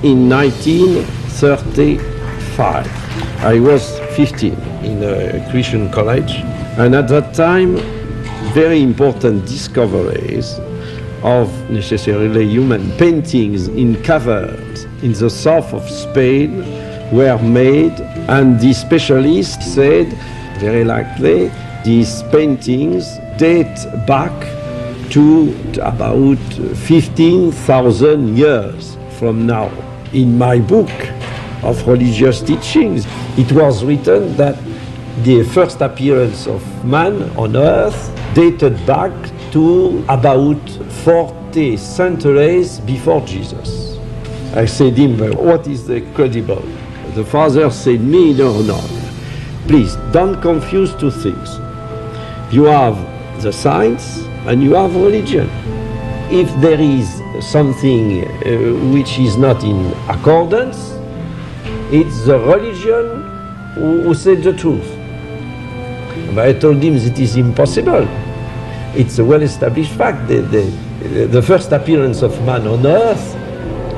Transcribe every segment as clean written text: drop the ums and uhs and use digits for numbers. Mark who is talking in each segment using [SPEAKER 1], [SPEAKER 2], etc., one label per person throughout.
[SPEAKER 1] in 1935. I was 15 in a Christian college, and at that time, very important discoveries of necessarily human paintings in caverns in the south of Spain were made, and the specialist said, very likely, these paintings date back to about 15,000 years from now. In my book of religious teachings, it was written that the first appearance of man on earth dated back to about 40 centuries before Jesus. I said to him, what is the credible? The father said me, no, please don't confuse two things. You have the science and you have religion. If there is something which is not in accordance, it's the religion who said the truth. But I told him that it is impossible. It's a well-established fact. The first appearance of man on earth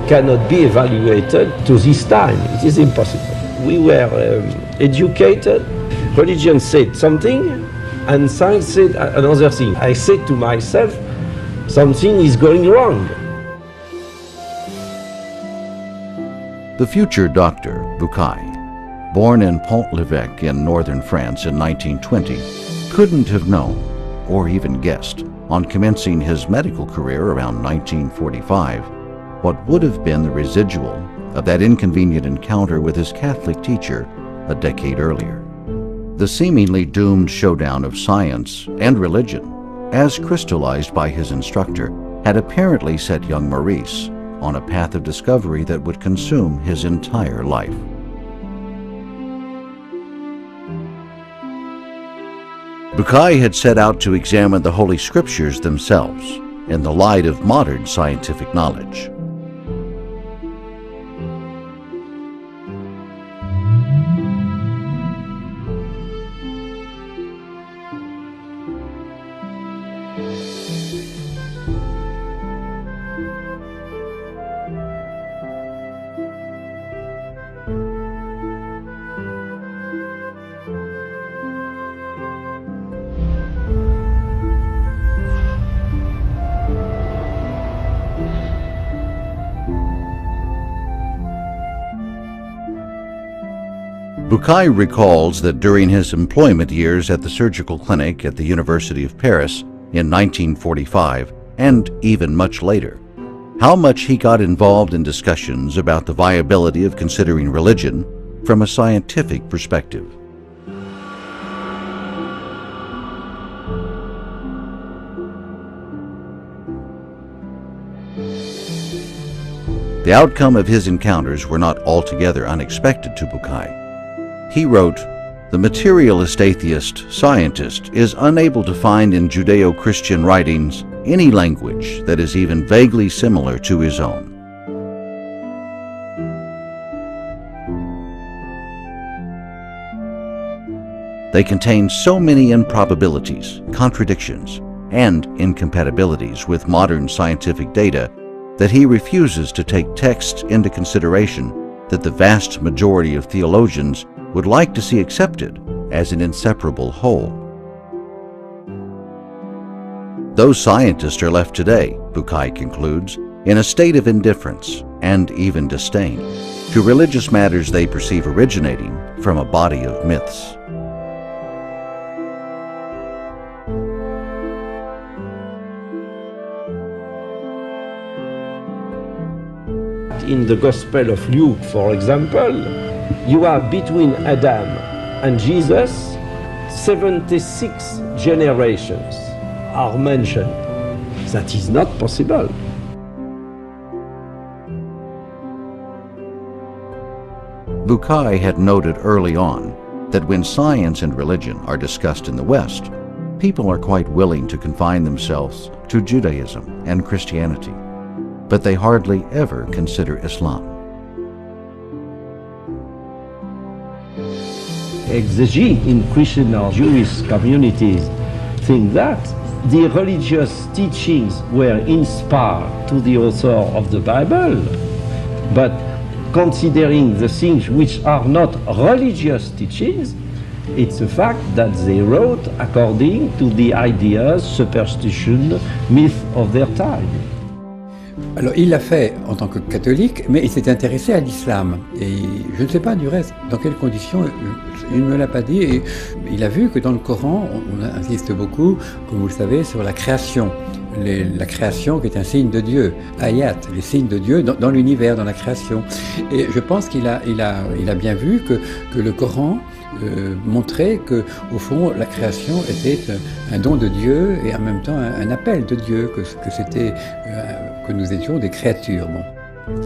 [SPEAKER 1] cannot be evaluated to this time. It is impossible. We were educated. Religion said something, and science said another thing. I said to myself, something is going wrong.
[SPEAKER 2] The future Dr. Bucaille, born in Pont-l'Evêque in northern France in 1920, couldn't have known, or even guessed, on commencing his medical career around 1945, what would have been the residual of that inconvenient encounter with his Catholic teacher a decade earlier. The seemingly doomed showdown of science and religion, as crystallized by his instructor, had apparently set young Maurice on a path of discovery that would consume his entire life. Bucaille had set out to examine the Holy Scriptures themselves in the light of modern scientific knowledge. Bucaille recalls that during his employment years at the surgical clinic at the University of Paris in 1945, and even much later, how much he got involved in discussions about the viability of considering religion from a scientific perspective. The outcome of his encounters were not altogether unexpected to Bucaille. He wrote, "The materialist atheist scientist is unable to find in Judeo-Christian writings any language that is even vaguely similar to his own. They contain so many improbabilities, contradictions, and incompatibilities with modern scientific data that he refuses to take texts into consideration that the vast majority of theologians would like to see accepted as an inseparable whole. Those scientists are left today," Bucaille concludes, "in a state of indifference and even disdain to religious matters they perceive originating from a body of myths."
[SPEAKER 1] In the Gospel of Luke, for example, you have between Adam and Jesus 76 generations are mentioned. That is not possible.
[SPEAKER 2] Bucaille had noted early on that when science and religion are discussed in the West, people are quite willing to confine themselves to Judaism and Christianity, but they hardly ever consider Islam.
[SPEAKER 1] Exegetes in Christian or Jewish communities think that the religious teachings were inspired to the author of the Bible, but considering the things which are not religious teachings, it's a fact that they wrote according to the ideas, superstition, myth of their time.
[SPEAKER 3] Alors il l'a fait en tant que catholique, mais il s'est intéressé à l'islam. Et je ne sais pas du reste dans quelles conditions, il ne me l'a pas dit. Et il a vu que dans le Coran, on insiste beaucoup, comme vous le savez, sur la création. La création qui est un signe de Dieu, ayat, les signes de Dieu dans l'univers, dans la création. Et je pense qu'il a bien vu que le Coran montrait que, au fond, la création était un don de Dieu et en même temps un appel de Dieu, que nous étions des créatures. Bon.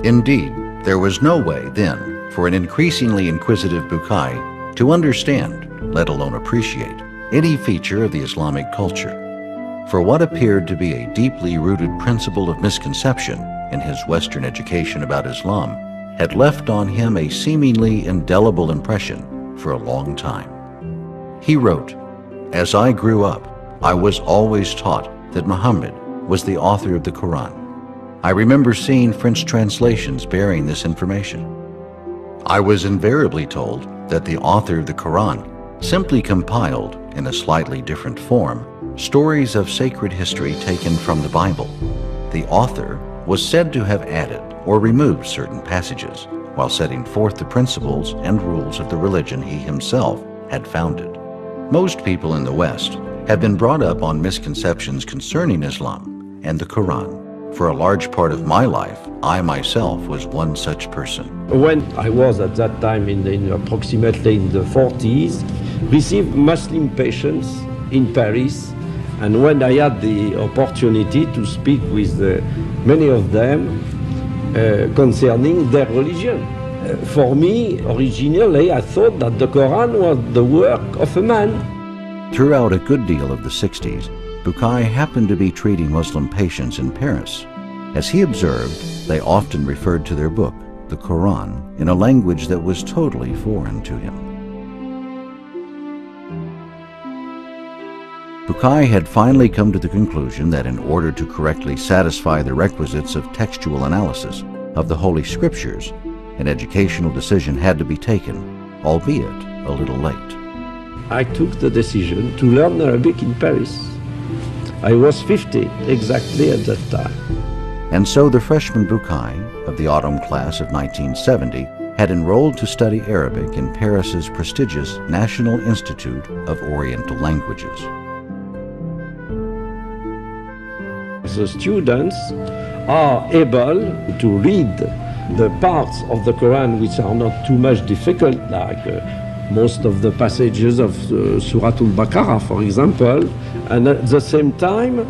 [SPEAKER 2] Indeed, there was no way then for an increasingly inquisitive Bukai to understand, let alone appreciate, any feature of the Islamic culture. For what appeared to be a deeply rooted principle of misconception in his Western education about Islam had left on him a seemingly indelible impression for a long time. He wrote, "As I grew up, I was always taught that Muhammad was the author of the Quran. I remember seeing French translations bearing this information. I was invariably told that the author of the Quran simply compiled, in a slightly different form, stories of sacred history taken from the Bible. The author was said to have added or removed certain passages while setting forth the principles and rules of the religion he himself had founded. Most people in the West have been brought up on misconceptions concerning Islam and the Quran. For a large part of my life, I myself was one such person."
[SPEAKER 1] When I was at that time approximately in the 40s, received Muslim patients in Paris, and when I had the opportunity to speak with many of them concerning their religion. For me, originally, I thought that the Quran was the work of a man.
[SPEAKER 2] Throughout a good deal of the 60s, Bukai happened to be treating Muslim patients in Paris. As he observed, they often referred to their book, the Quran, in a language that was totally foreign to him. Bukai had finally come to the conclusion that in order to correctly satisfy the requisites of textual analysis of the Holy Scriptures, an educational decision had to be taken, albeit a little late.
[SPEAKER 1] I took the decision to learn Arabic in Paris. I was 50 exactly at that time.
[SPEAKER 2] And so the freshman Bukai of the autumn class of 1970 had enrolled to study Arabic in Paris's prestigious National Institute of Oriental Languages.
[SPEAKER 1] The students are able to read the parts of the Quran which are not too much difficult, like most of the passages of Surah Al-Baqarah, for example, and at the same time,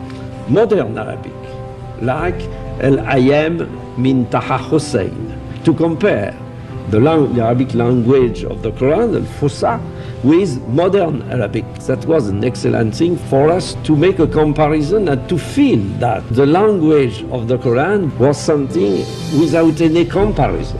[SPEAKER 1] modern Arabic, like Al-Ayam min Taha Hussein, to compare the Arabic language of the Quran, Al-Fusha, with modern Arabic. That was an excellent thing for us to make a comparison and to feel that the language of the Quran was something without any comparison.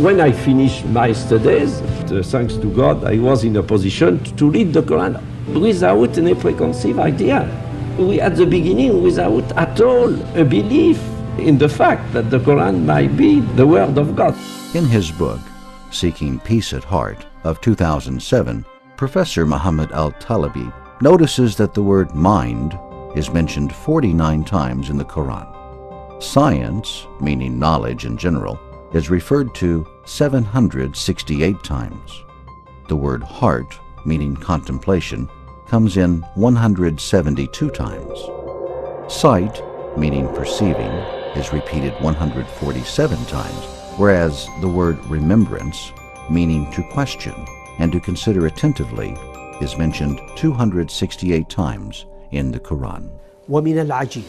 [SPEAKER 1] When I finished my studies, thanks to God, I was in a position to read the Quran without any preconceived idea. At the beginning, without at all a belief in the fact that the Quran might be the Word of God.
[SPEAKER 2] In his book, Seeking Peace at Heart, of 2007, Professor Muhammad al-Talibi notices that the word mind is mentioned 49 times in the Quran. Science, meaning knowledge in general, is referred to 768 times. The word heart, meaning contemplation, comes in 172 times. Sight, meaning perceiving, is repeated 147 times, whereas the word remembrance, meaning to question and to consider attentively, is mentioned 268 times in the Quran.
[SPEAKER 4] ومن العجيب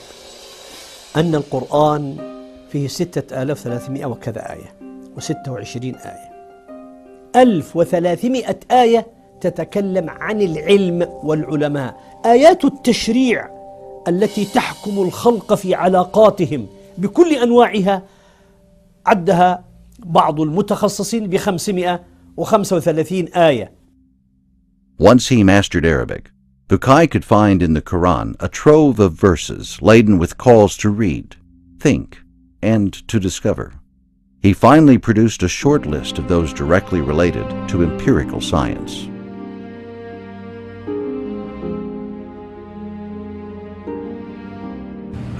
[SPEAKER 4] أن القرآن فيه 6300 وكذا آية و26 آية. 1300 آية تتكلم عن العلم والعلماء، آيات التشريع التي تحكم الخلق في علاقاتهم بكل أنواعها عدها بعض المتخصصين ب535 آية.
[SPEAKER 2] Once he mastered Arabic, Bukai could find in the Quran a trove of verses laden with calls to read, think, and to discover. He finally produced a short list of those directly related to empirical science.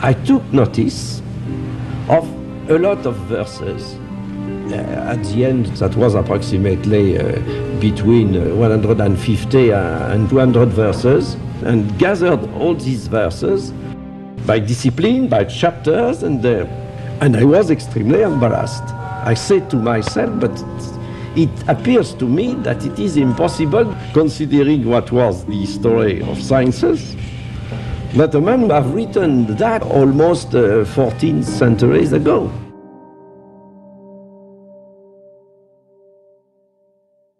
[SPEAKER 1] I took notice of a lot of verses. At the end, that was approximately between 150 and 200 verses, and gathered all these verses by discipline, by chapters, and I was extremely embarrassed. I said to myself, but it appears to me that it is impossible, considering what was the history of sciences, that a man would have written that almost 14 centuries ago.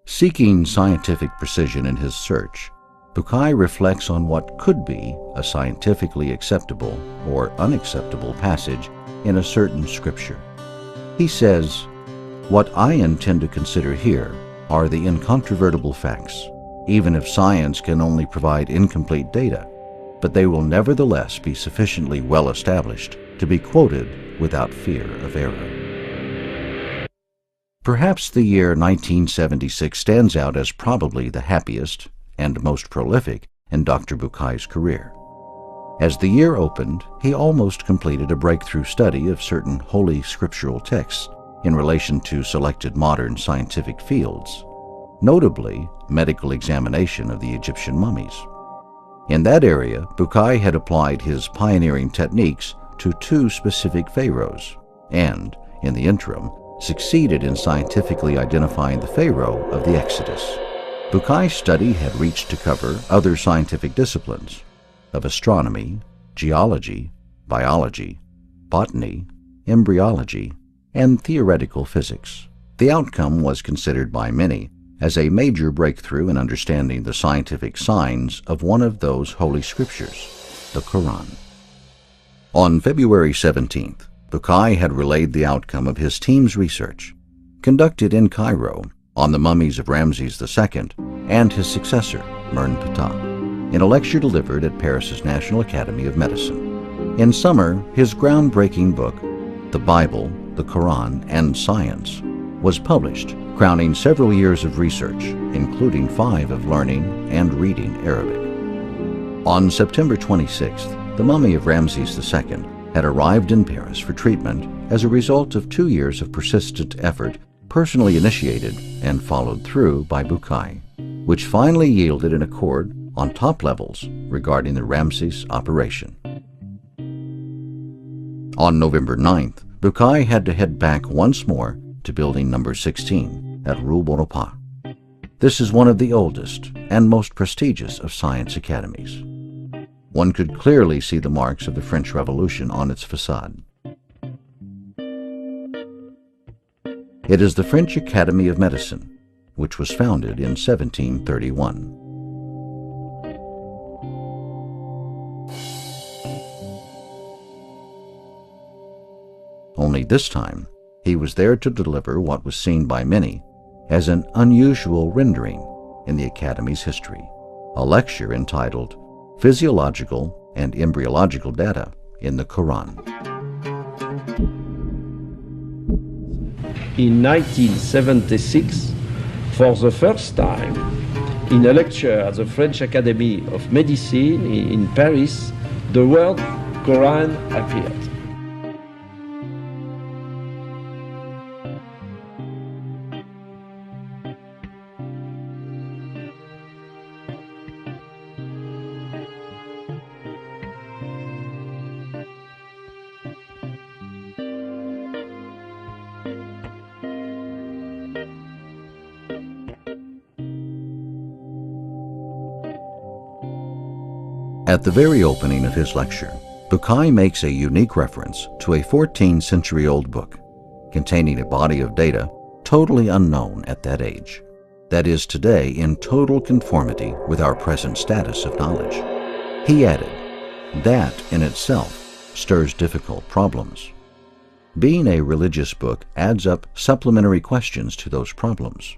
[SPEAKER 2] Seeking scientific precision in his search, Bukai reflects on what could be a scientifically acceptable or unacceptable passage in a certain scripture. He says, "What I intend to consider here are the incontrovertible facts, even if science can only provide incomplete data, but they will nevertheless be sufficiently well established to be quoted without fear of error." Perhaps the year 1976 stands out as probably the happiest and most prolific in Dr. Bukai's career. As the year opened, he almost completed a breakthrough study of certain holy scriptural texts in relation to selected modern scientific fields, notably medical examination of the Egyptian mummies. In that area, Bukai had applied his pioneering techniques to 2 specific pharaohs and, in the interim, succeeded in scientifically identifying the pharaoh of the Exodus. Bukai's study had reached to cover other scientific disciplines of astronomy, geology, biology, botany, embryology, and theoretical physics. The outcome was considered by many as a major breakthrough in understanding the scientific signs of one of those holy scriptures, the Quran. On February 17th, Bukai had relayed the outcome of his team's research, conducted in Cairo, on the mummies of Ramses II and his successor, Ptah, in a lecture delivered at Paris's National Academy of Medicine. In summer, his groundbreaking book, The Bible, the Quran, and Science, was published, crowning several years of research, including 5 of learning and reading Arabic. On September 26th, the mummy of Ramses II had arrived in Paris for treatment as a result of 2 years of persistent effort personally initiated and followed through by Bukai, which finally yielded an accord on top levels regarding the Ramses operation. On November 9th, Bukai had to head back once more to building number 16 at Rue Bonaparte. This is one of the oldest and most prestigious of science academies. One could clearly see the marks of the French Revolution on its facade. It is the French Academy of Medicine, which was founded in 1731. Only this time, he was there to deliver what was seen by many as an unusual rendering in the Academy's history, a lecture entitled Physiological and Embryological Data in the Quran.
[SPEAKER 1] In 1976, for the first time, in a lecture at the French Academy of Medicine in Paris, the word Quran appeared.
[SPEAKER 2] At the very opening of his lecture, Bukai makes a unique reference to a 14th-century-old book containing a body of data totally unknown at that age, that is today in total conformity with our present status of knowledge. He added, that in itself stirs difficult problems. Being a religious book adds up supplementary questions to those problems.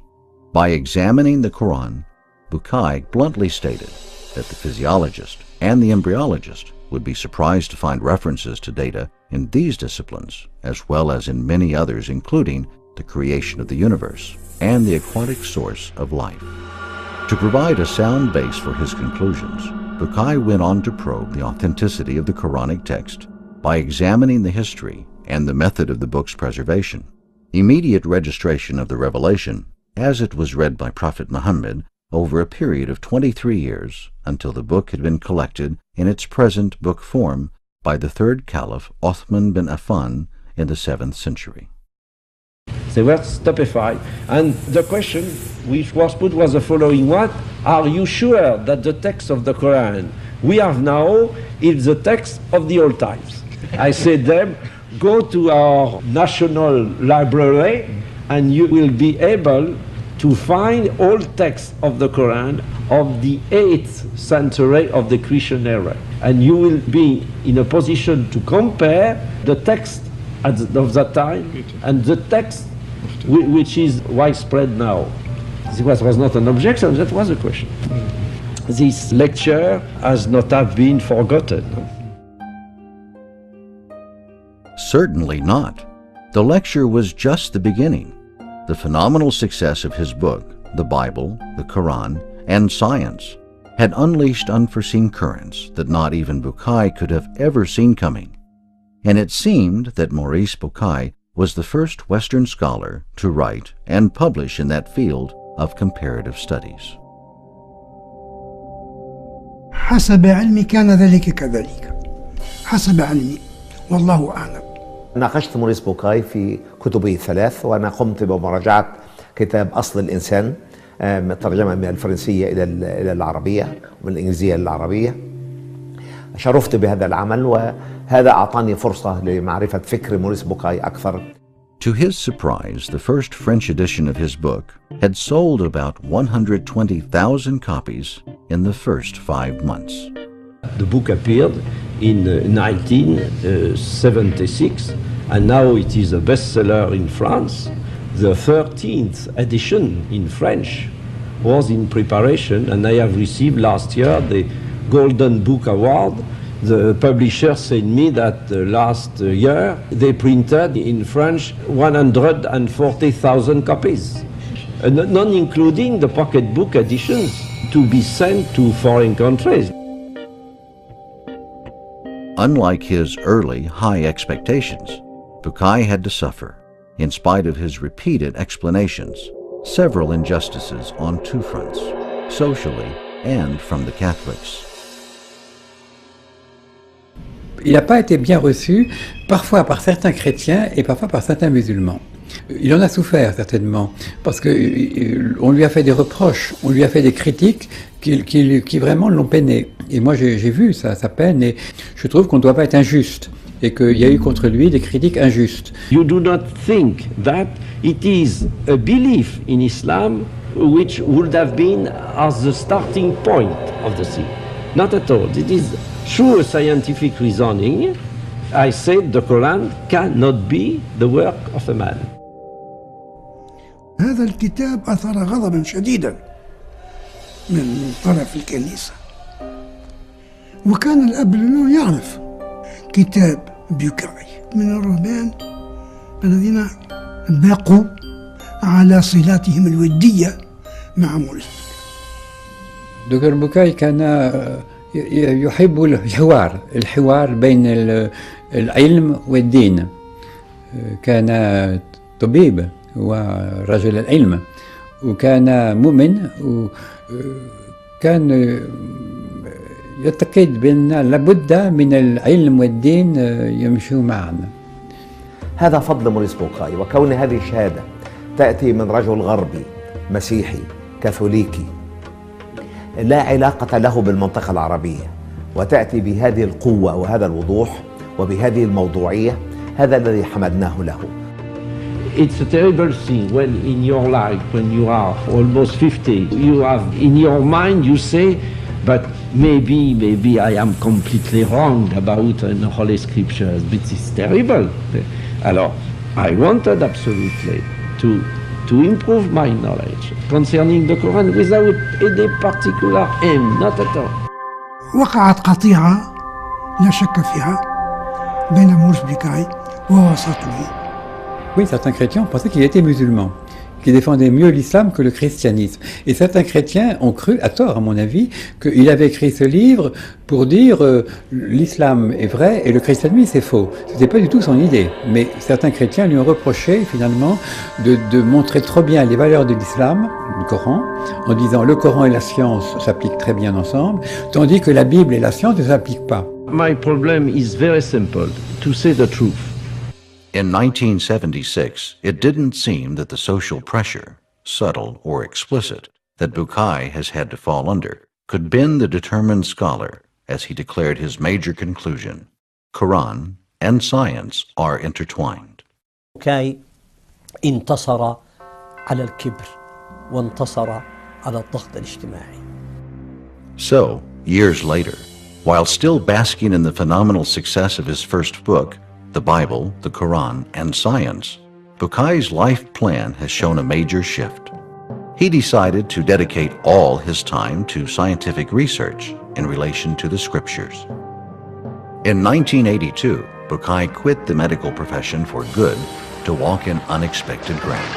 [SPEAKER 2] By examining the Quran, Bukai bluntly stated that the physiologist and the embryologist would be surprised to find references to data in these disciplines, as well as in many others, including the creation of the universe and the aquatic source of life. To provide a sound base for his conclusions, Bucaille went on to probe the authenticity of the Quranic text by examining the history and the method of the book's preservation. Immediate registration of the revelation, as it was read by Prophet Muhammad over a period of 23 years until the book had been collected in its present book form by the third Caliph Uthman bin Affan in the 7th century.
[SPEAKER 1] They were stupefied, and the question which was put was the following: what are you sure that the text of the Quran we have now is the text of the old times? I said them, go to our national library and you will be able to find all texts of the Quran of the 8th century of the Christian era, and you will be in a position to compare the text of that time and the text which is widespread now. This was not an objection, that was a question. This lecture has not have been forgotten.
[SPEAKER 2] Certainly not. The lecture was just the beginning. The phenomenal success of his book, the Bible, the Quran, and science, had unleashed unforeseen currents that not even Bucaille could have ever seen coming. And it seemed that Maurice Bucaille was the first Western scholar to write and publish in that field of comparative studies.
[SPEAKER 5] حسب علمي كان ذلك كذلك. حسب علمي والله أعلم.
[SPEAKER 6] ناقشت موريس بوكاي في كتبه الثلاث، وأنا قمت بمراجعة كتاب أصل الإنسان ترجمة من الفرنسية إلى العربية ومن الإنجليزية إلى العربية. شرفت بهذا العمل، وهذا أعطاني فرصة لمعرفة فكر موريس بوكاي أكثر.
[SPEAKER 2] To his surprise, the first French edition of his book had sold about 120,000 copies in the first 5 months.
[SPEAKER 1] The book appeared in 1976, and now it is a bestseller in France. The 13th edition in French was in preparation, and I have received last year the Golden Book Award. The publisher said me that last year they printed in French 140,000 copies, not including the pocketbook editions to be sent to foreign countries.
[SPEAKER 2] Unlike his early high expectations, Bucaille had to suffer, in spite of his repeated explanations, several injustices on two fronts, socially and from the Catholics.
[SPEAKER 3] Il n'a pas été bien reçu, parfois par certains chrétiens et parfois par certains musulmans. Il en a souffert certainement, parce qu'on lui a fait des reproches, on lui a fait des critiques qui vraiment l'ont peiné. Et moi j'ai vu sa peine, et je trouve qu'on ne doit pas être injuste, et qu'il y a eu contre lui des critiques injustes.
[SPEAKER 1] You do not think that it is a belief in Islam which would have been as the starting point of the thing. Not at all. It is through a scientific reasoning. I said the Quran cannot be the work of a man.
[SPEAKER 5] هذا الكتاب أثار غضبا شديدا من طرف الكنيسة، وكان الأب لأنه يعرف كتاب بوكاي من الرهبان الذين بقوا على صلاتهم الودية مع موريس.
[SPEAKER 3] دكتور بوكاي كان يحب الحوار بين العلم والدين. كان طبيب ورجل العلم، وكان مؤمن، وكان يعتقد بأن لابد من العلم والدين يمشوا معا.
[SPEAKER 6] هذا فضل موريس بوكاي، وكون هذه الشهادة تأتي من رجل غربي مسيحي كاثوليكي لا علاقة له بالمنطقة العربية، وتأتي بهذه القوة وهذا الوضوح وبهذه الموضوعية، هذا الذي حمدناه له.
[SPEAKER 1] It's a terrible thing when in your life, when you are almost 50, you have in your mind, you say, but maybe I am completely wrong about the Holy Scriptures, but it's terrible. Alors, I wanted absolutely to improve my knowledge concerning the Quran without any particular aim, not at all.
[SPEAKER 5] وقعت قطيعة لا شك فيها بين مورس بوكاي ووسطه.
[SPEAKER 3] Oui, certains chrétiens pensaient qu'il était musulman, qu'il défendait mieux l'islam que le christianisme. Et certains chrétiens ont cru, à tort à mon avis, qu'il avait écrit ce livre pour dire l'islam est vrai et le christianisme c'est faux. Ce n'était pas du tout son idée. Mais certains chrétiens lui ont reproché finalement de montrer trop bien les valeurs de l'islam, du Coran, en disant le Coran et la science s'appliquent très bien ensemble, tandis que la Bible et la science ne s'appliquent pas.
[SPEAKER 1] My problem is very simple, to say the truth.
[SPEAKER 2] In 1976, it didn't seem that the social pressure, subtle or explicit, that Bukai has had to fall under, could bend the determined scholar as he declared his major conclusion: Quran and science are intertwined.
[SPEAKER 4] بوكاي انتصر على الكبر وانتصر على الضغط الاجتماعي.
[SPEAKER 2] So, years later, while still basking in the phenomenal success of his first book, The Bible, the Quran, and Science, Bukai's life plan has shown a major shift. He decided to dedicate all his time to scientific research in relation to the scriptures. In 1982, Bukai quit the medical profession for good to walk in unexpected ground.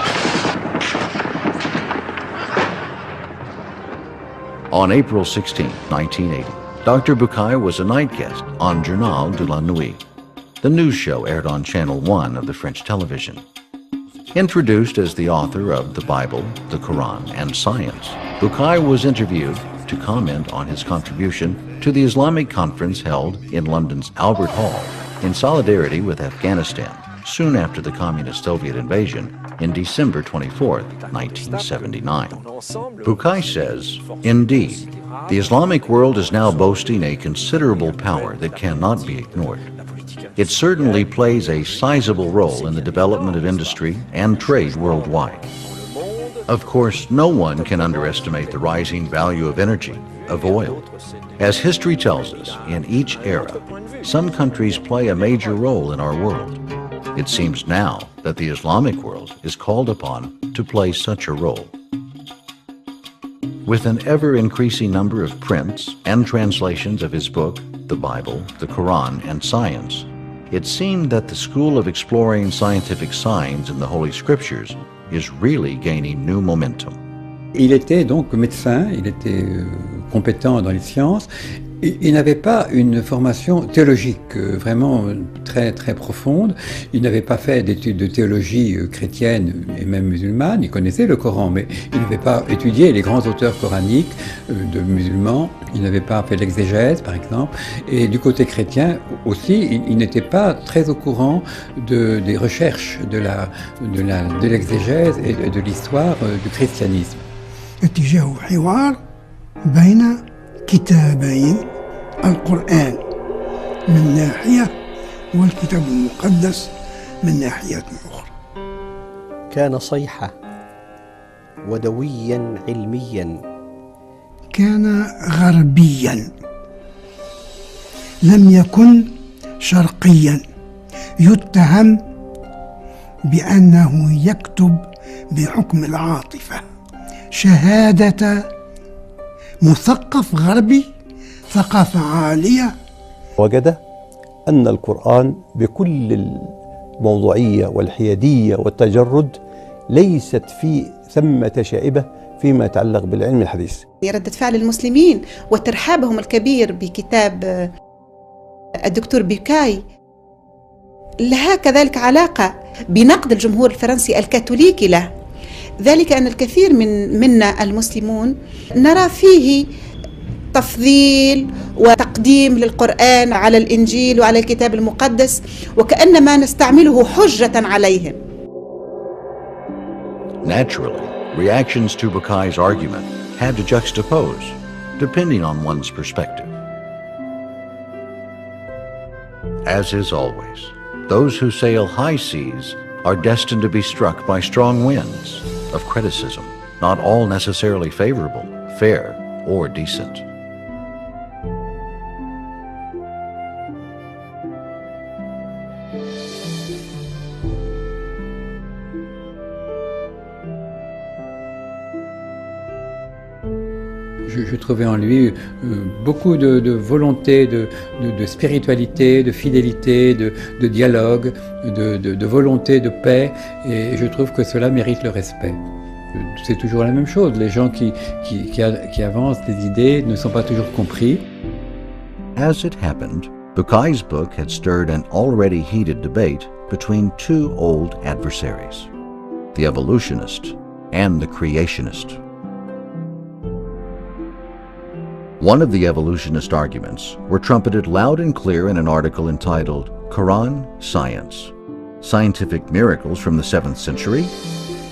[SPEAKER 2] On April 16, 1980, Dr. Bukai was a night guest on Journal de la Nuit. The news show aired on Channel 1 of the French television. Introduced as the author of The Bible, the Quran, and Science, Bukai was interviewed to comment on his contribution to the Islamic conference held in London's Albert Hall in solidarity with Afghanistan soon after the communist Soviet invasion in December 24, 1979. Bukai says, "Indeed, the Islamic world is now boasting a considerable power that cannot be ignored. It certainly plays a sizable role in the development of industry and trade worldwide. Of course, no one can underestimate the rising value of energy, of oil. As history tells us, in each era, some countries play a major role in our world. It seems now that the Islamic world is called upon to play such a role." With an ever-increasing number of prints and translations of his book, The Bible, the Quran, and Science, it seemed that the school of exploring scientific signs in the Holy Scriptures is really gaining new momentum.
[SPEAKER 3] Il était donc médecin, il était compétent dans les sciences. Il n'avait pas une formation théologique vraiment très très profonde. Il n'avait pas fait d'études de théologie chrétienne et même musulmane. Il connaissait le Coran, mais il n'avait pas étudié les grands auteurs coraniques de musulmans. Il n'avait pas fait l'exégèse, par exemple. Et du côté chrétien aussi, il n'était pas très au courant des recherches de l'exégèse et de l'histoire du christianisme.
[SPEAKER 5] اتجاه حوار بين كتابين، القرآن من ناحية والكتاب المقدس من ناحية أخرى.
[SPEAKER 4] كان صيحة ودويا علميا.
[SPEAKER 5] كان غربيا، لم يكن شرقيا، يتهم بأنه يكتب بحكم العاطفة، شهادة مثقف غربي، ثقافة عالية.
[SPEAKER 7] وجد أن القرآن بكل الموضوعية والحيادية والتجرد ليست فيه ثمة شائبة فيما يتعلق بالعلم الحديث.
[SPEAKER 8] ردة فعل المسلمين وترحابهم الكبير بكتاب الدكتور بوكاي لها كذلك علاقة بنقد الجمهور الفرنسي الكاثوليكي له، ذلك أن الكثير منا المسلمون نرى فيه تفضيل وتقديم للقرآن على الإنجيل وعلى الكتاب المقدس، وكأنما نستعمله حجة عليهم.
[SPEAKER 2] Naturally, reactions to Bukai's argument had to juxtapose, depending on one's perspective. As is always, those who sail high seas are destined to be struck by strong winds of criticism, not all necessarily favorable, fair, or decent.
[SPEAKER 3] Je trouvais en lui beaucoup de volonté, de spiritualité, de fidélité, de dialogue, de volonté de paix, et je trouve que cela mérite le respect. C'est toujours la même chose, les gens qui avancent des idées ne sont pas toujours compris.
[SPEAKER 2] As it happened, Bukai's book had stirred an already heated debate between two old adversaries, the evolutionist and the creationist. One of the evolutionist arguments were trumpeted loud and clear in an article entitled Quran Science, Scientific Miracles from the 7th Century,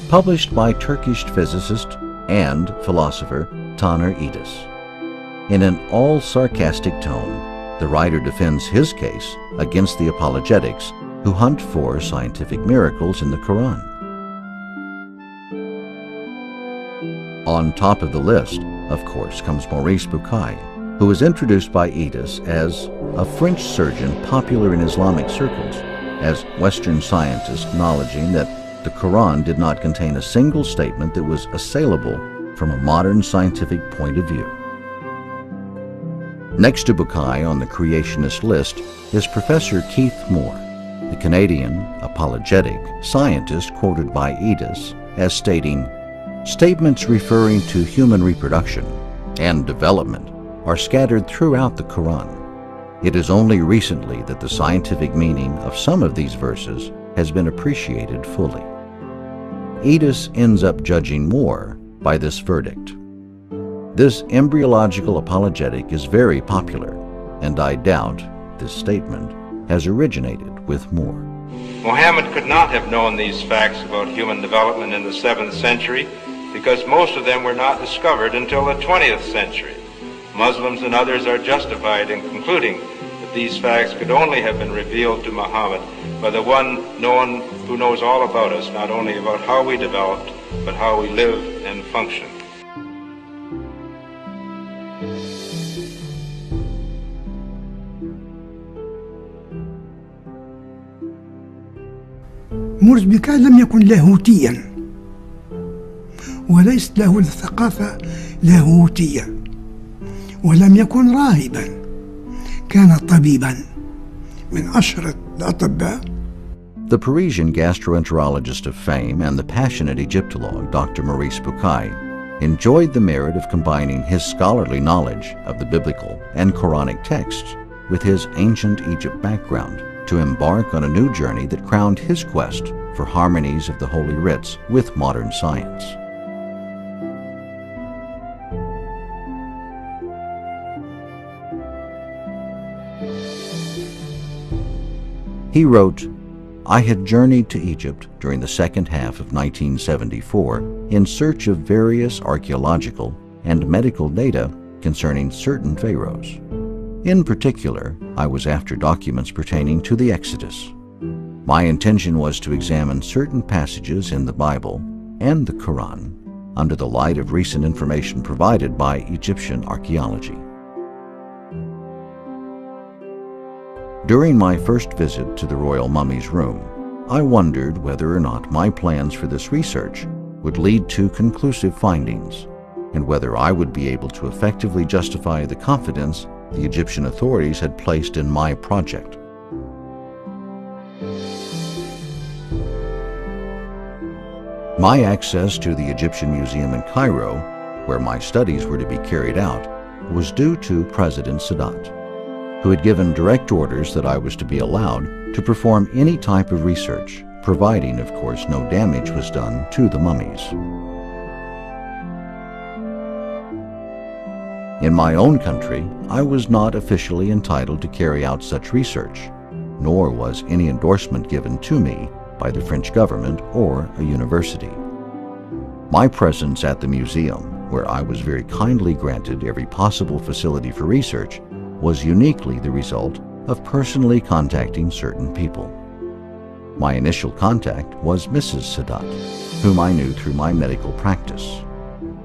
[SPEAKER 2] published by Turkish physicist and philosopher Taner Edis. In an all-sarcastic tone, the writer defends his case against the apologetics who hunt for scientific miracles in the Quran. On top of the list, of course, comes Maurice Bucaille, who was introduced by Edis as a French surgeon popular in Islamic circles, as Western scientists acknowledging that the Quran did not contain a single statement that was assailable from a modern scientific point of view. Next to Bucaille on the creationist list is Professor Keith Moore, the Canadian apologetic scientist quoted by Edis as stating, "Statements referring to human reproduction and development are scattered throughout the Quran. It is only recently that the scientific meaning of some of these verses has been appreciated fully." Edis ends up judging Moore by this verdict. This embryological apologetic is very popular, and I doubt this statement has originated with Moore.
[SPEAKER 9] Muhammad could not have known these facts about human development in the 7th century because most of them were not discovered until the 20th century. Muslims and others are justified in concluding that these facts could only have been revealed to Muhammad by the one who knows all about us, not only about how we developed, but how we live and function.
[SPEAKER 5] موريس بوكاي لم يكن لاهوتيا وليست له الثقافة لاهوتية ولم يكن راهبا كان طبيبا من أشهر الأطباء.
[SPEAKER 2] The Parisian gastroenterologist of fame and the passionate Egyptologist Dr. Maurice Bucaille enjoyed the merit of combining his scholarly knowledge of the biblical and Quranic texts with his ancient Egypt background to embark on a new journey that crowned his quest for harmonies of the Holy Writs with modern science. He wrote, "I had journeyed to Egypt during the second half of 1974 in search of various archaeological and medical data concerning certain pharaohs. In particular, I was after documents pertaining to the Exodus. My intention was to examine certain passages in the Bible and the Quran under the light of recent information provided by Egyptian archaeology. During my first visit to the royal mummy's room, I wondered whether or not my plans for this research would lead to conclusive findings, and whether I would be able to effectively justify the confidence the Egyptian authorities had placed in my project. My access to the Egyptian Museum in Cairo, where my studies were to be carried out, was due to President Sadat, who had given direct orders that I was to be allowed to perform any type of research, providing, of course, no damage was done to the mummies. In my own country, I was not officially entitled to carry out such research, nor was any endorsement given to me by the French government or a university. My presence at the museum, where I was very kindly granted every possible facility for research, was uniquely the result of personally contacting certain people. My initial contact was Mrs. Sadat, whom I knew through my medical practice.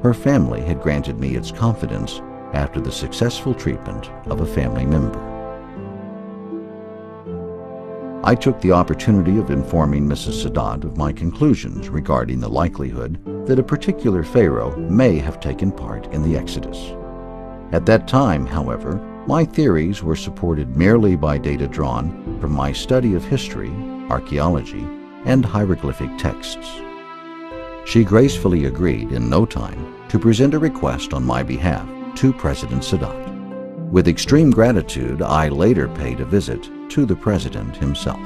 [SPEAKER 2] Her family had granted me its confidence after the successful treatment of a family member. I took the opportunity of informing Mrs. Sadat of my conclusions regarding the likelihood that a particular pharaoh may have taken part in the Exodus. At that time, however, my theories were supported merely by data drawn from my study of history, archaeology, and hieroglyphic texts. She gracefully agreed in no time to present a request on my behalf to President Sadat. With extreme gratitude, I later paid a visit to the President himself.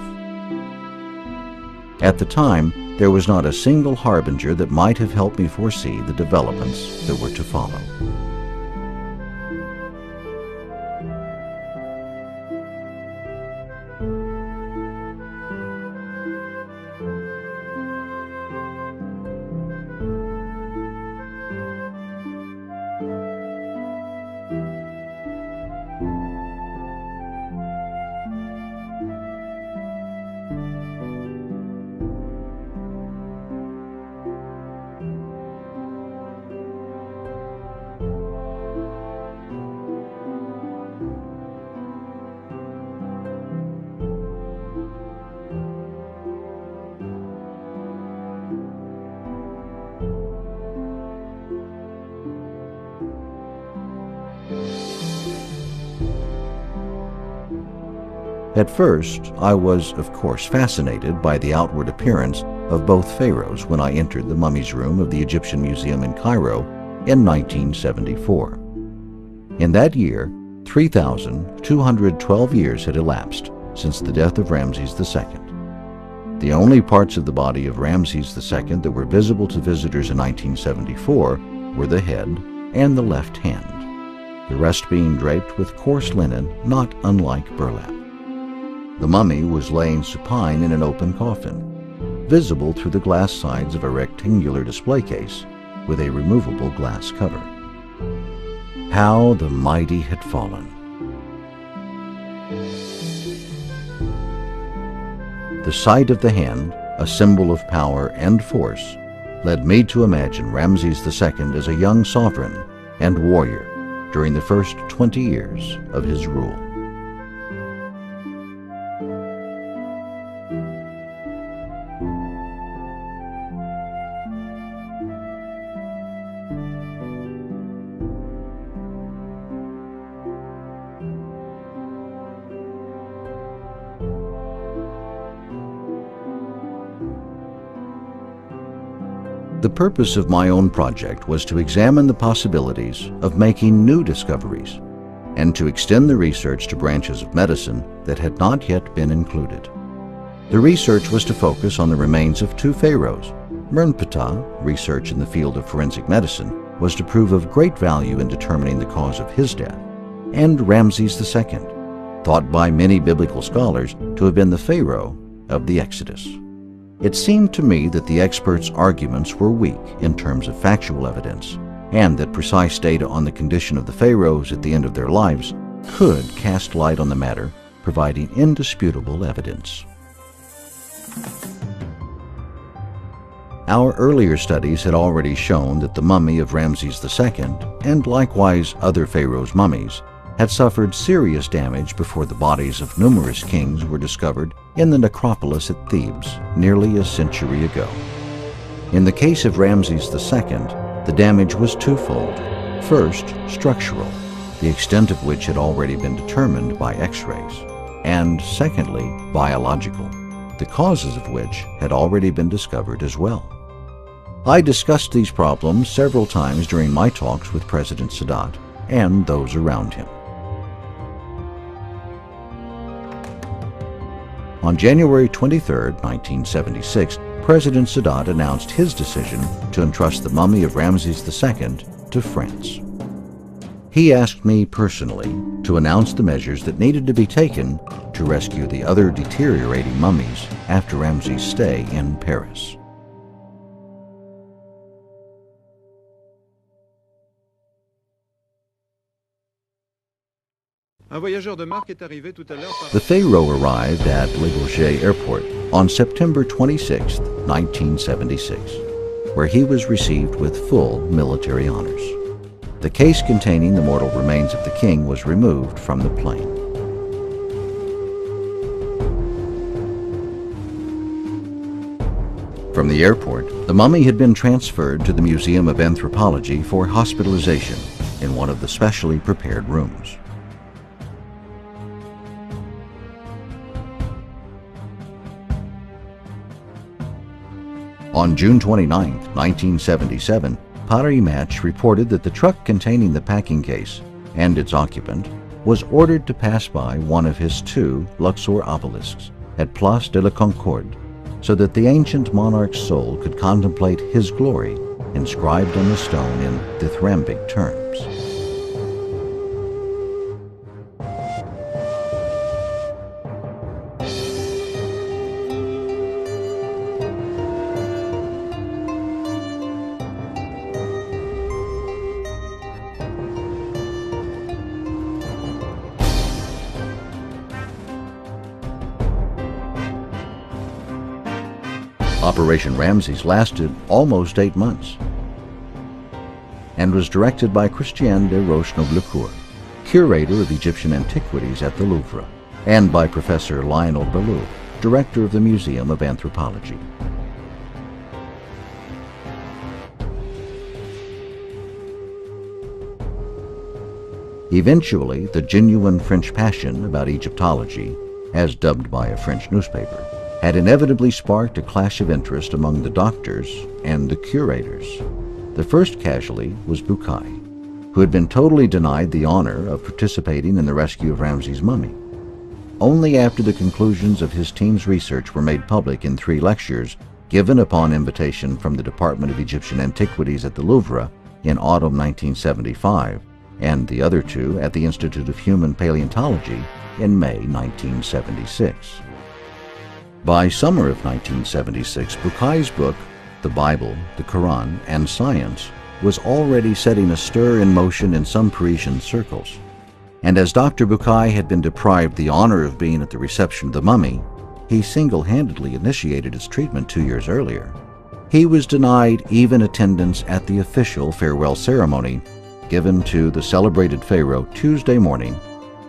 [SPEAKER 2] At the time, there was not a single harbinger that might have helped me foresee the developments that were to follow. At first, I was, of course, fascinated by the outward appearance of both pharaohs when I entered the mummies room of the Egyptian Museum in Cairo in 1974. In that year, 3,212 years had elapsed since the death of Ramses II. The only parts of the body of Ramses II that were visible to visitors in 1974 were the head and the left hand, the rest being draped with coarse linen not unlike burlap. The mummy was laying supine in an open coffin, visible through the glass sides of a rectangular display case with a removable glass cover. How the mighty had fallen. The sight of the hand, a symbol of power and force, led me to imagine Ramses II as a young sovereign and warrior during the first 20 years of his rule. The purpose of my own project was to examine the possibilities of making new discoveries and to extend the research to branches of medicine that had not yet been included. The research was to focus on the remains of two pharaohs. Mernptah, research in the field of forensic medicine, was to prove of great value in determining the cause of his death, and Ramses II, thought by many biblical scholars to have been the pharaoh of the Exodus. It seemed to me that the experts' arguments were weak in terms of factual evidence, and that precise data on the condition of the pharaohs at the end of their lives could cast light on the matter, providing indisputable evidence. Our earlier studies had already shown that the mummy of Ramses II, and likewise other pharaohs' mummies, had suffered serious damage before the bodies of numerous kings were discovered in the necropolis at Thebes nearly a century ago. In the case of Ramses II, the damage was twofold. First, structural, the extent of which had already been determined by X-rays, and secondly, biological, the causes of which had already been discovered as well. I discussed these problems several times during my talks with President Sadat and those around him. On January 23, 1976, President Sadat announced his decision to entrust the mummy of Ramses II to France. He asked me personally to announce the measures that needed to be taken to rescue the other deteriorating mummies after Ramses' stay in Paris. The pharaoh arrived at Le Bourget Airport on September 26, 1976, where he was received with full military honors. The case containing the mortal remains of the king was removed from the plane. From the airport, the mummy had been transferred to the Museum of Anthropology for hospitalization, in one of the specially prepared rooms. On June 29, 1977, Pari Match reported that the truck containing the packing case and its occupant was ordered to pass by one of his two Luxor obelisks at Place de la Concorde, so that the ancient monarch's soul could contemplate his glory inscribed on the stone in dithyrambic terms. Operation Ramses lasted almost 8 months and was directed by Christiane de Roche-Noblecourt, curator of Egyptian antiquities at the Louvre, and by Professor Lionel Ballou, director of the Museum of Anthropology. Eventually, the genuine French passion about Egyptology, as dubbed by a French newspaper, had inevitably sparked a clash of interest among the doctors and the curators. The first casualty was Bucaille, who had been totally denied the honor of participating in the rescue of Ramses' mummy. Only after the conclusions of his team's research were made public in 3 lectures given upon invitation from the Department of Egyptian Antiquities at the Louvre in autumn 1975, and the other 2 at the Institute of Human Paleontology in May 1976. By summer of 1976, Bucaille's book, The Bible, the Quran, and Science, was already setting a stir in motion in some Parisian circles. And as Dr. Bucaille had been deprived the honor of being at the reception of the mummy, he single-handedly initiated its treatment 2 years earlier. He was denied even attendance at the official farewell ceremony given to the celebrated pharaoh Tuesday morning,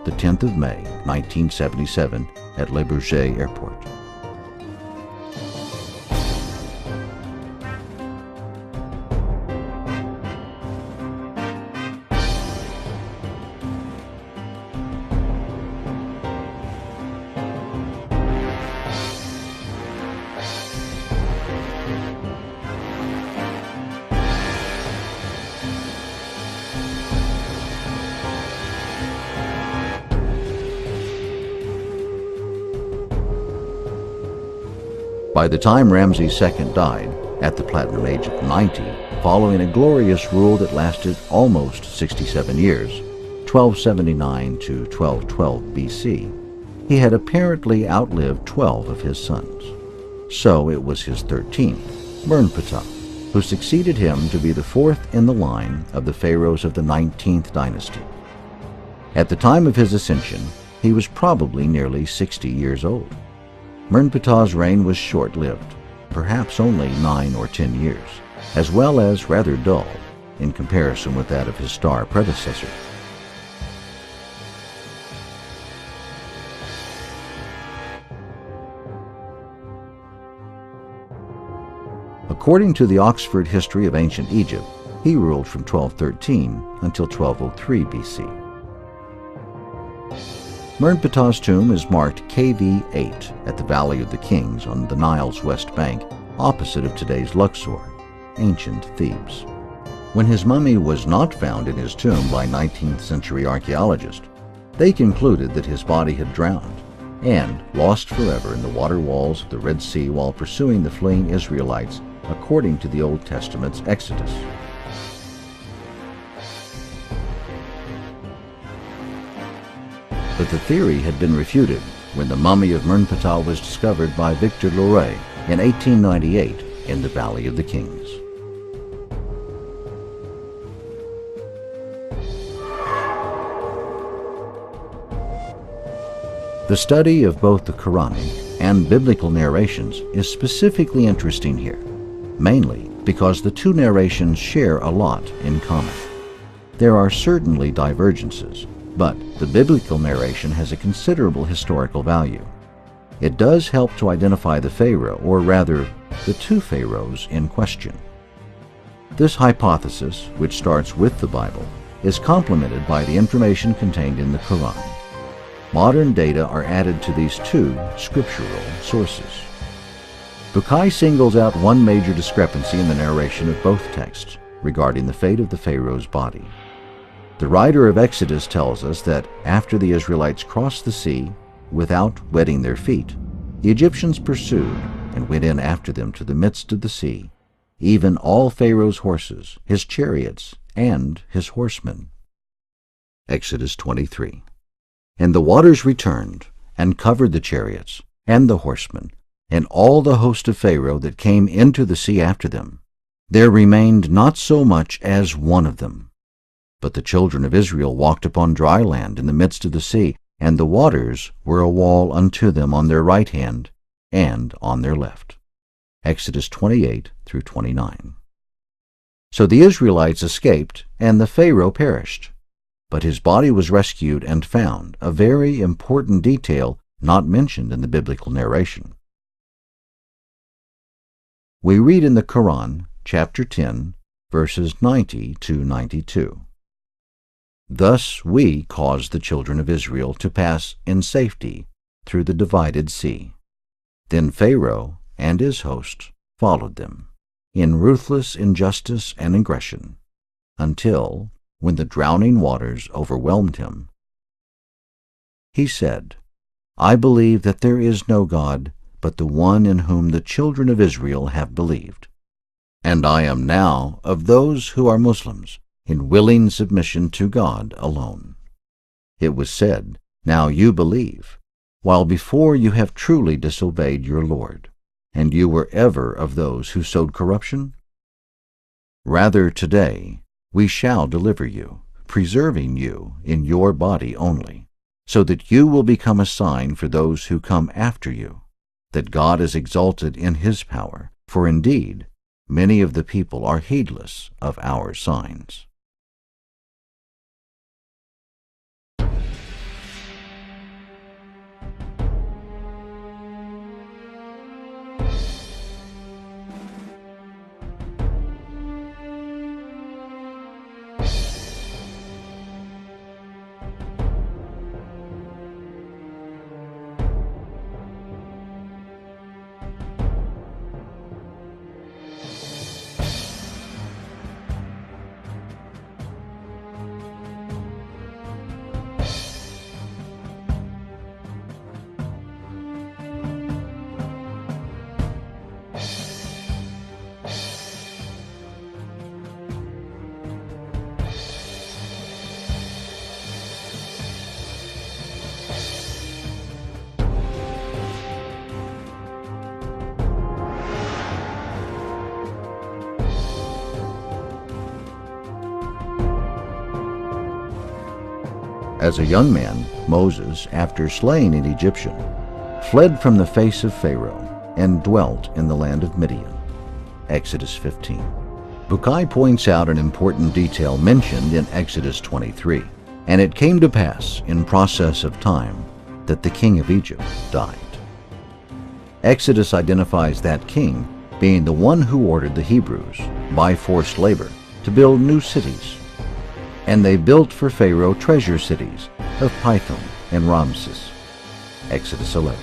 [SPEAKER 2] the 10th of May, 1977, at Le Bourget Airport. By the time Ramses II died, at the platinum age of 90, following a glorious rule that lasted almost 67 years, 1279 to 1212 BC, he had apparently outlived 12 of his sons. So it was his 13th, Mernptah, who succeeded him to be the 4th in the line of the pharaohs of the 19th dynasty. At the time of his ascension, he was probably nearly 60 years old. Mernptah's reign was short-lived, perhaps only 9 or 10 years, as well as rather dull in comparison with that of his star predecessor. According to the Oxford History of Ancient Egypt, he ruled from 1213 until 1203 BC. Mernptah's tomb is marked KV8 at the Valley of the Kings on the Nile's west bank, opposite of today's Luxor, ancient Thebes. When his mummy was not found in his tomb by 19th century archaeologists, they concluded that his body had drowned and lost forever in the water walls of the Red Sea while pursuing the fleeing Israelites according to the Old Testament's Exodus. But the theory had been refuted when the mummy of Mernptah was discovered by Victor Loret in 1898 in the Valley of the Kings. The study of both the Quranic and biblical narrations is specifically interesting here, mainly because the two narrations share a lot in common. There are certainly divergences, but the biblical narration has a considerable historical value. It does help to identify the pharaoh, or rather, the two pharaohs in question. This hypothesis, which starts with the Bible, is complemented by the information contained in the Quran. Modern data are added to these two scriptural sources. Bukai singles out one major discrepancy in the narration of both texts regarding the fate of the Pharaoh's body. The writer of Exodus tells us that after the Israelites crossed the sea without wetting their feet, the Egyptians pursued and went in after them to the midst of the sea, even all Pharaoh's horses, his chariots, and his horsemen. Exodus 23. And the waters returned and covered the chariots and the horsemen and all the host of Pharaoh that came into the sea after them. There remained not so much as one of them. But the children of Israel walked upon dry land in the midst of the sea, and the waters were a wall unto them on their right hand and on their left. Exodus 28 through 29. So the Israelites escaped, and the Pharaoh perished. But his body was rescued and found, a very important detail not mentioned in the biblical narration. We read in the Quran, chapter 10, verses 90 to 92. Thus we caused the children of Israel to pass in safety through the divided sea. Then Pharaoh and his host followed them in ruthless injustice and aggression, until, when the drowning waters overwhelmed him, he said, I believe that there is no God but the one in whom the children of Israel have believed. And I am now of those who are Muslims, in willing submission to God alone. It was said, Now you believe, while before you have truly disobeyed your Lord, and you were ever of those who sowed corruption? Rather today we shall deliver you, preserving you in your body only, so that you will become a sign for those who come after you, that God is exalted in his power, for indeed many of the people are heedless of our signs. As a young man, Moses, after slaying an Egyptian, fled from the face of Pharaoh and dwelt in the land of Midian. Exodus 15. Bukai points out an important detail mentioned in Exodus 23. And it came to pass in process of time that the king of Egypt died. Exodus identifies that king being the one who ordered the Hebrews, by forced labor, to build new cities. And they built for Pharaoh treasure cities of Pithom and Ramses. Exodus 11.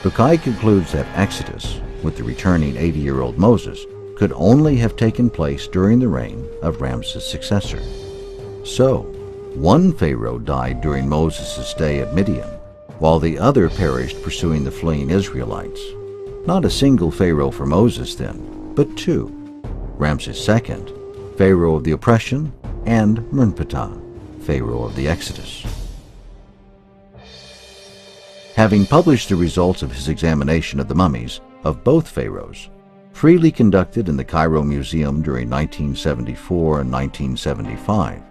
[SPEAKER 2] Bukai concludes that Exodus, with the returning 80-year-old Moses, could only have taken place during the reign of Ramses' successor. So, one Pharaoh died during Moses' stay at Midian, while the other perished pursuing the fleeing Israelites. Not a single Pharaoh for Moses then, but two: Ramses II, Pharaoh of the oppression, and Mernptah, Pharaoh of the Exodus. Having published the results of his examination of the mummies of both pharaohs, freely conducted in the Cairo Museum during 1974 and 1975,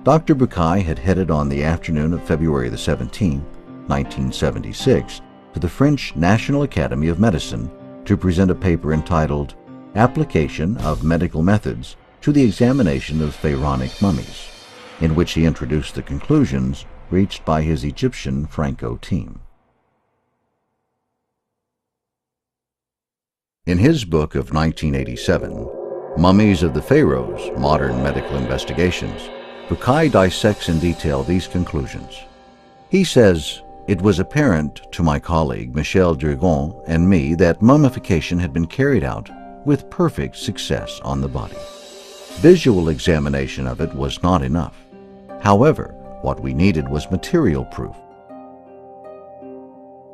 [SPEAKER 2] Dr. Bukai had headed on the afternoon of February the 17th, 1976, to the French National Academy of Medicine to present a paper entitled Application of Medical Methods to the Examination of Pharaonic Mummies, in which he introduced the conclusions reached by his Egyptian Franco team. In his book of 1987, Mummies of the Pharaohs, Modern Medical Investigations, Bukai dissects in detail these conclusions. He says, "It was apparent to my colleague Michel Durgon and me that mummification had been carried out with perfect success on the body. Visual examination of it was not enough. However, what we needed was material proof.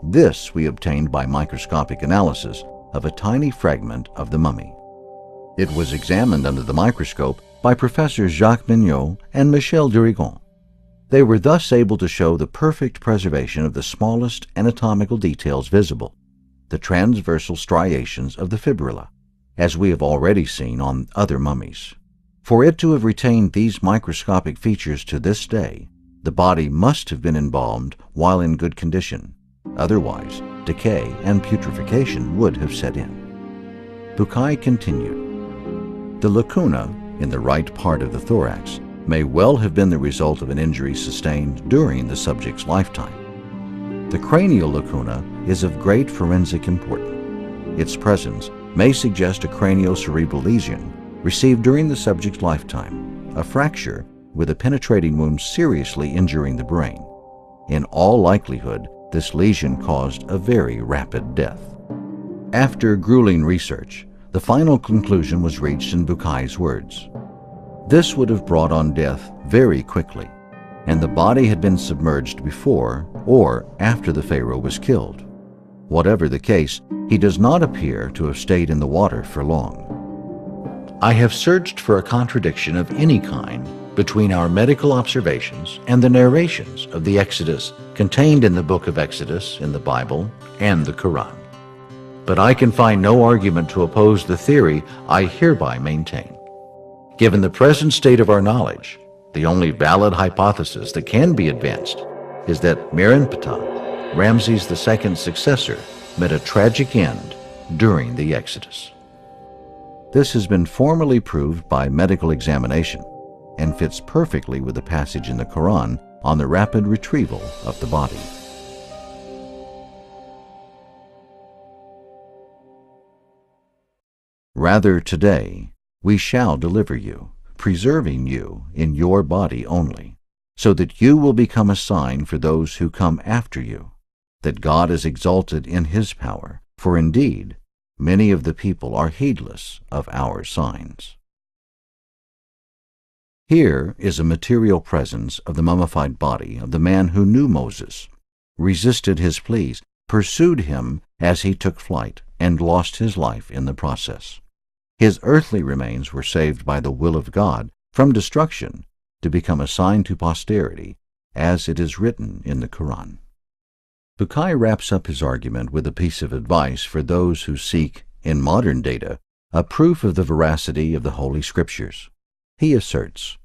[SPEAKER 2] This we obtained by microscopic analysis of a tiny fragment of the mummy. It was examined under the microscope by Professors Jacques Mignot and Michel Durgon. They were thus able to show the perfect preservation of the smallest anatomical details visible, the transversal striations of the fibrilla, as we have already seen on other mummies. For it to have retained these microscopic features to this day, the body must have been embalmed while in good condition. Otherwise, decay and putrefaction would have set in." Bukai continued, "The lacuna in the right part of the thorax may well have been the result of an injury sustained during the subject's lifetime. The cranial lacuna is of great forensic importance. Its presence may suggest a craniocerebral lesion received during the subject's lifetime, a fracture with a penetrating wound seriously injuring the brain. In all likelihood, this lesion caused a very rapid death." After grueling research, the final conclusion was reached in Bukai's words. This would have brought on death very quickly, and the body had been submerged before or after the pharaoh was killed. Whatever the case, he does not appear to have stayed in the water for long. "I have searched for a contradiction of any kind between our medical observations and the narrations of the Exodus contained in the book of Exodus in the Bible and the Quran. But I can find no argument to oppose the theory I hereby maintain. Given the present state of our knowledge, the only valid hypothesis that can be advanced is that Merenptah, Ramses II's successor, met a tragic end during the Exodus. This has been formally proved by medical examination and fits perfectly with the passage in the Quran on the rapid retrieval of the body." "Rather today we shall deliver you, preserving you in your body only, so that you will become a sign for those who come after you, that God is exalted in his power, for indeed many of the people are heedless of our signs." Here is a material presence of the mummified body of the man who knew Moses, resisted his pleas, pursued him as he took flight, and lost his life in the process. His earthly remains were saved by the will of God from destruction to become a sign to posterity, as it is written in the Quran. Bukai wraps up his argument with a piece of advice for those who seek, in modern data, a proof of the veracity of the Holy Scriptures. He asserts,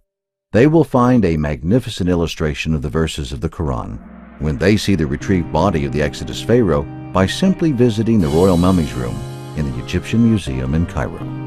[SPEAKER 2] "They will find a magnificent illustration of the verses of the Quran when they see the retrieved body of the Exodus Pharaoh by simply visiting the Royal Mummy's Room in the Egyptian Museum in Cairo.